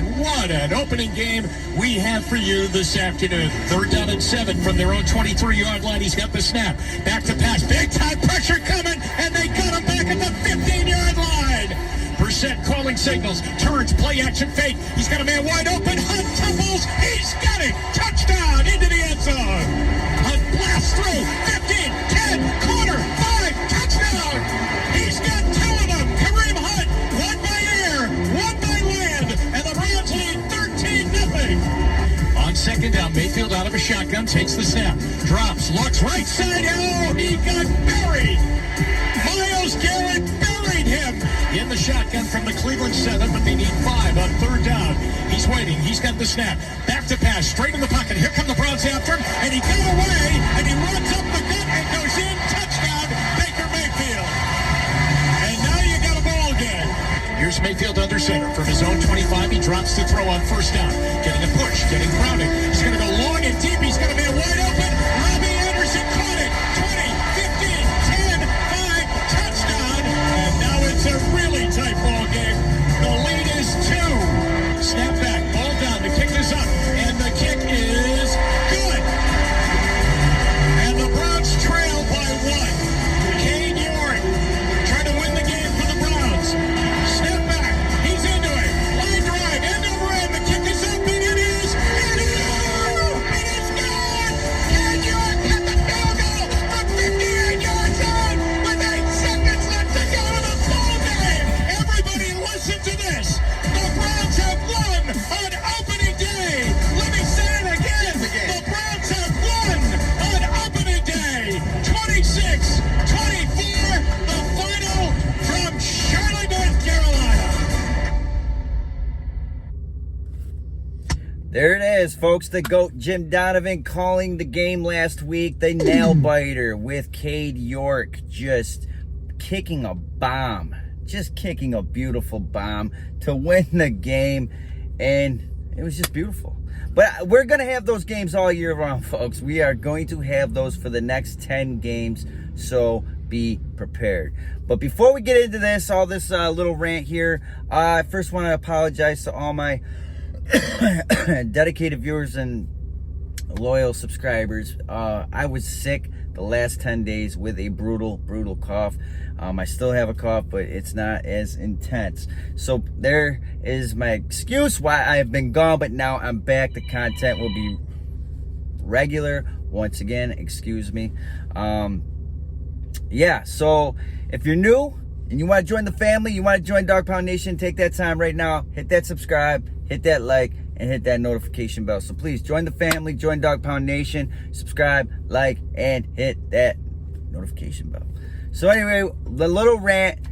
and what an opening game we have for you this afternoon. 3rd down and 7 from their own 23-yard line. He's got the snap. Back to pass. Big time pressure coming, and they got him back at the 15-yard line. Brissett calling signals. Turns, play action fake. He's got a man wide open. Hunt tumbles. He's got it. Touchdown into the end zone. Hunt blasts through. 15, 10, corner, 5, touchdown. He's got 2 of them. Kareem Hunt, 1 by air, 1 by land, and the Browns lead 13-0. On 2nd down, Mayfield out of a shotgun, takes the snap, drops, looks right side. Oh, he got buried. Myles Garrett buried him in the shotgun from the Cleveland 7, but they need 5 on 3rd down. He's waiting. He's got the snap. Back to pass. Straight in the pocket. Here come the Browns after him, and he got away, and he runs up the gut and goes in. Touchdown, Baker Mayfield. And now you got a ball game. Here's Mayfield under center from his own 25. He drops to throw on 1st down. Getting a push. Getting grounded. He's going to go long and deep. He's going to be wide open. Robbie Anderson caught it. 20, 15, 10, 5, touchdown. And now it's a really tight ball game. The lead is 2. Snap back. Ball down. The kick is up. And the kick is good. And the Browns trail by 1. CADE York trying to win the game for the Browns. Snap back. He's into it. Line drive. End over end. The kick is up. And it is. It is good. CADE York got the field goal from 58 yards out with 8 seconds left to go in the ball game. Everybody listen to this. The Browns have won on opening day. Let me say it again. The Browns have won on opening day. 26-24, the final from Charlotte, North Carolina. There it is, folks. The GOAT, Jim Donovan, calling the game last week. The nail biter with CADE York just kicking a bomb. Just kicking a beautiful bomb to win the game. And it was just beautiful. But we're going to have those games all year round, folks. We are going to have those for the next 10 games. So be prepared. But before we get into this, all this little rant here, I first want to apologize to all my dedicated viewers and loyal subscribers. I was sick the last 10 days with a brutal cough. I still have a cough, but it's not as intense. So there is my excuse why I have been gone, but now I'm back. The content will be regular once again. Excuse me. Yeah, so if you're new and you want to join the family, you want to join Dog Pound Nation, take that time right now. Hit that subscribe, hit that like, and hit that notification bell. So please join the family, join Dog Pound Nation, subscribe, like, and hit that notification bell. So anyway, the little rant.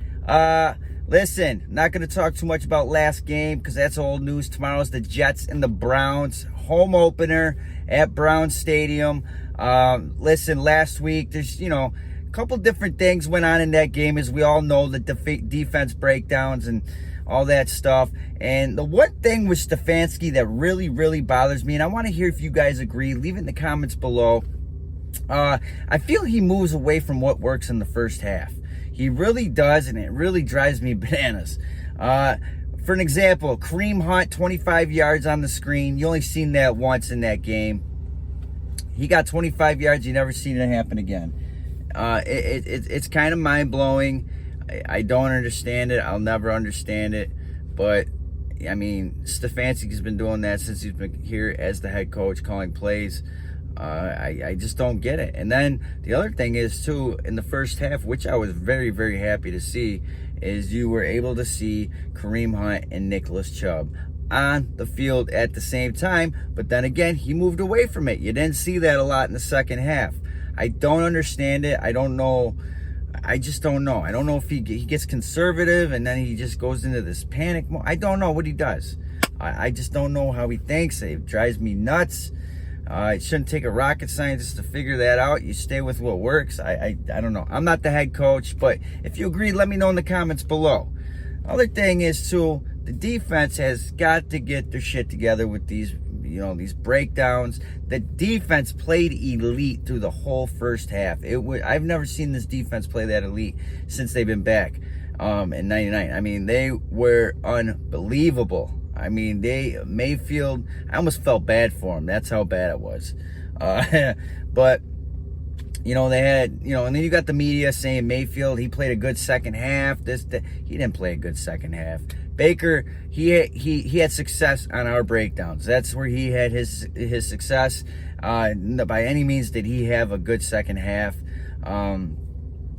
Listen, not going to talk too much about last game because that's old news. Tomorrow's the Jets and the Browns home opener at Browns Stadium. Listen, last week there's a couple different things went on in that game, as we all know, the defense breakdowns and all that stuff. And the one thing with Stefanski that really bothers me, and I want to hear if you guys agree, leave it in the comments below. I feel he moves away from what works in the first half. He really does, and it really drives me bananas. For an example, Kareem Hunt, 25 yards on the screen. You only seen that once in that game. He got 25 yards. You never seen it happen again. It's kind of mind-blowing. I don't understand it. I'll never understand it. But, I mean, Stefanski's been doing that since he's been here as the head coach, calling plays. I just don't get it. And then the other thing is, too, in the first half, which I was very happy to see, is you were able to see Kareem Hunt and Nicholas Chubb on the field at the same time. But then again, he moved away from it. You didn't see that a lot in the second half. I don't understand it. I don't know. I just don't know. I don't know if he gets conservative and then he just goes into this panic mode. I don't know what he does. I just don't know how he thinks. It drives me nuts. It shouldn't take a rocket scientist to figure that out. You stay with what works. I don't know. I'm not the head coach, but if you agree, let me know in the comments below. Other thing is, too, the defense has got to get their shit together with these, these breakdowns. The defense played elite through the whole first half. I've never seen this defense play that elite since they've been back in '99. I mean, they were unbelievable. I mean, Mayfield, I almost felt bad for him. That's how bad it was. But, you know, they had, you know, and then you got the media saying Mayfield, he played a good second half. He didn't play a good second half. Baker, he had success on our breakdowns. That's where he had his success. By any means did he have a good second half.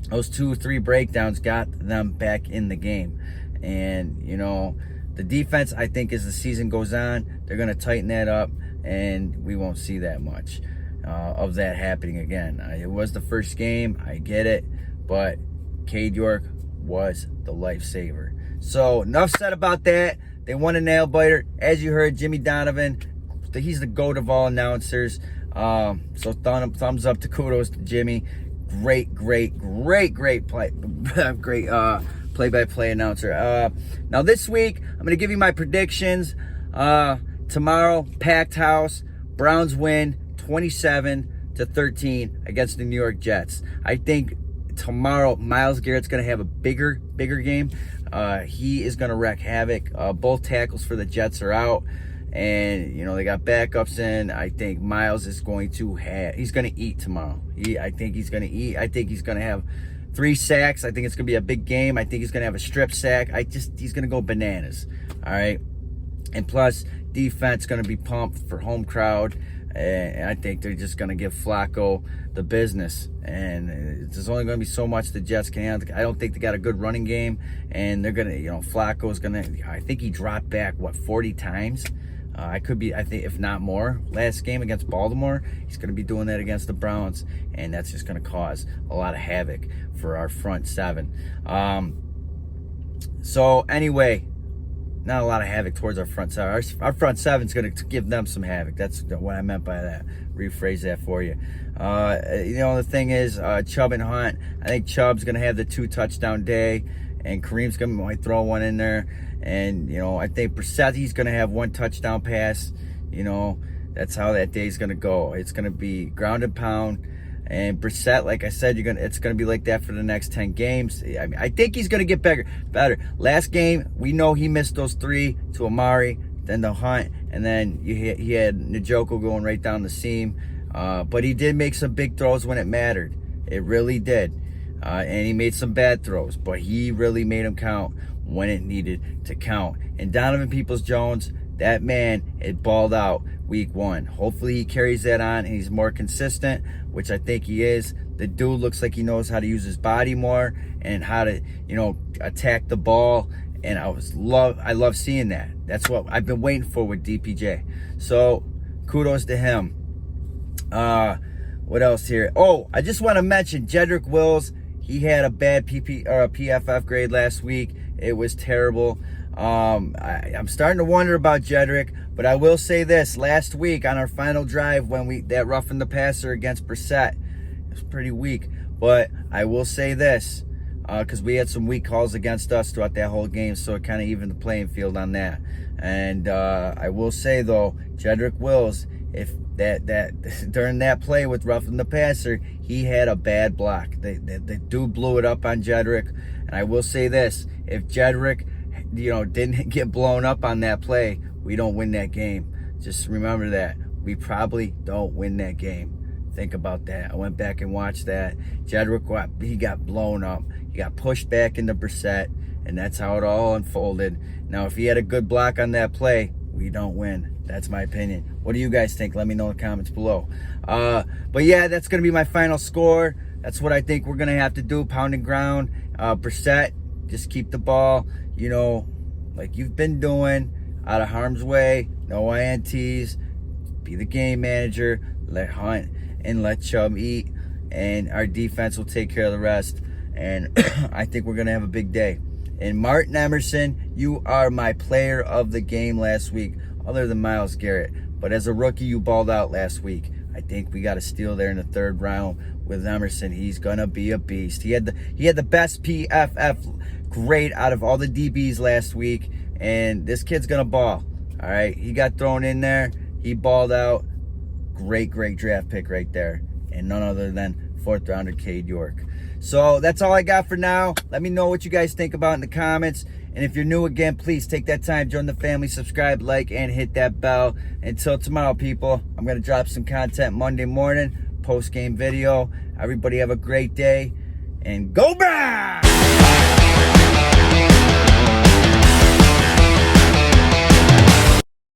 Those 2 or 3 breakdowns got them back in the game. And, you know, the defense, I think as the season goes on, they're going to tighten that up, and we won't see that much of that happening again. It was the first game, I get it, but CADE York was the lifesaver. So enough said about that. They won a nail biter. As you heard, Jimmy Donovan, he's the GOAT of all announcers. So thumbs up to kudos to Jimmy. Great play. Great play-by-play announcer. Now this week, I'm going to give you my predictions. Tomorrow, packed house. Browns win 27-13 against the New York Jets. I think tomorrow, Myles Garrett's going to have a bigger game. He is going to wreak havoc. Both tackles for the Jets are out. And, you know, they got backups in. I think Myles is going to he's going to eat tomorrow. I think he's going to eat. I think he's going to have 3 sacks. I think it's going to be a big game. I think he's going to have a strip sack. He's going to go bananas. All right. And plus, defense going to be pumped for home crowd. And I think they're just going to give Flacco the business. And there's only going to be so much the Jets can handle. I don't think they got a good running game. And they're going to, you know, Flacco's going to, I think he dropped back, 40 times? I think if not more. Last game against Baltimore, he's going to be doing that against the Browns. And that's just going to cause a lot of havoc for our front 7. So anyway, not a lot of havoc towards our front 7. Our front 7 is going to give them some havoc. That's what I meant by that. Rephrase that for you. You know, the thing is, Chubb and Hunt, I think Chubb's going to have the 2 touchdown day, and Kareem's going to might throw one in there. And, you know, I think Brissett, he's going to have 1 touchdown pass. You know, that's how that day's going to go. It's going to be ground and pound. And Brissett, like I said, it's going to be like that for the next 10 games. I think he's going to get better. Last game, we know he missed those 3 to Amari, then the Hunt, and then he had Njoku going right down the seam. But he did make some big throws when it mattered. It really did. And he made some bad throws, but he really made them count when it needed to count. And Donovan Peoples-Jones, that man, it balled out week 1. Hopefully he carries that on and he's more consistent, which I think he is. The dude looks like he knows how to use his body more and how to, you know, attack the ball. And I love seeing that. That's what I've been waiting for with DPJ. So kudos to him. What else here? Oh, I just want to mention Jedrick Wills. He had a bad PFF grade last week. It was terrible. I'm starting to wonder about Jedrick, but I will say this. Last week on our final drive, when that roughened the passer against Brissett, it was pretty weak. But I will say this, because we had some weak calls against us throughout that whole game, so it kind of evened the playing field on that. And I will say, though, Jedrick Wills, if that during that play with roughing the passer, he had a bad block. The dude blew it up on Jedrick. And I will say this, if Jedrick, you know, didn't get blown up on that play, we don't win that game. Just remember that. We probably don't win that game. Think about that. I went back and watched that. Jedrick, he got blown up. He got pushed back into Brissett, and that's how it all unfolded. Now, if he had a good block on that play, we don't win. That's my opinion. What do you guys think? Let me know in the comments below. But yeah, that's going to be my final score. That's what I think we're going to have to do, pound and ground. Brissett, just keep the ball, you know, like you've been doing, out of harm's way, no INTs, be the game manager, let Hunt and let Chubb eat, and our defense will take care of the rest. And I think we're going to have a big day. And Martin Emerson, you are my player of the game last week, other than Myles Garrett. But as a rookie, you balled out last week. I think we got a steal there in the 3rd round with Emerson. He's going to be a beast. He had the best PFF grade out of all the DBs last week, and this kid's going to ball. All right, he got thrown in there. He balled out. Great draft pick right there. And none other than 4th rounder CADE York. So that's all I got for now. Let me know what you guys think about in the comments. And if you're new again, please take that time, join the family, subscribe, like, and hit that bell. Until tomorrow, people, I'm going to drop some content Monday morning, post-game video. Everybody have a great day, and go Browns!